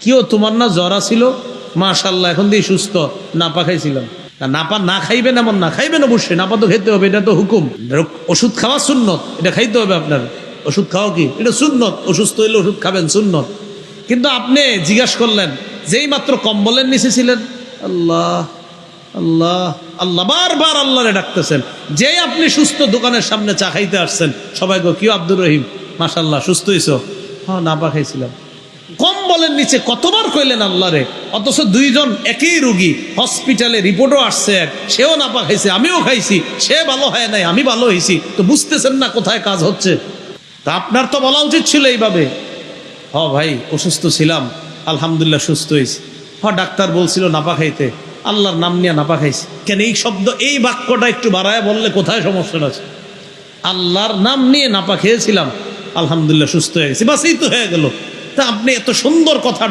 কিও তোমার না জ্বর ছিল, মাশাআল্লাহ এখন দিয়ে সুস্থ। নাপা খাইছিলাম। নাপা না খাইবেন এমন না, খাইবেন অবশ্যই, নাপা তো খেতে হবে, এটা তো হুকুম। ওষুধ খাওয়া সুন্নত, এটা খাইতে হবে আপনার। ওষুধ খাওয়া কি এটা সুন্নত, অসুস্থ হইলে ওষুধ খাবেন সুন্নত। কিন্তু আপনি জিজ্ঞাসা করলেন যেই মাত্র কম্বলের নিচে ছিলেন, আল্লাহ আল্লাহ আল্লাহ, বারবার আল্লাহরে ডাকতেছেন। যেই আপনি সুস্থ দোকানের সামনে চা খাইতে আসছেন, সবাই গো কি আব্দুর রহিম মাশাআল্লাহ সুস্থ হইছো? হ্যাঁ নাপা খাইছিলাম। কম্বলের নিচে কতবার কইলেন আল্লাহরে, অথচ দুইজন একই রুগী, হসপিটালে রিপোর্টও আসছে এক, সেও নাপা খাইছে আমিও খাইছি, সে ভালো হয় নাই আমি ভালো হয়েছি। তো বুঝতেছেন না কোথায় কাজ হচ্ছে? তা আপনার তো বলা উচিত ছিল এইভাবে, হ ভাই অসুস্থ ছিলাম আলহামদুলিল্লাহ সুস্থ হয়েছি। ডাক্তার বলছিল নাপা খাইতে, আল্লাহর নাম নিয়ে নাপা খাইছি। কেন এই শব্দ, এই বাক্যটা একটু বাড়ায় বললে কোথায় সমস্যাটা আছে? আল্লাহর নাম নিয়ে নাপা খেয়েছিলাম আলহামদুলিল্লাহ সুস্থ হয়ে গেছি, বাস এই তো হয়ে গেল। তা আপনি এত সুন্দর কথাটা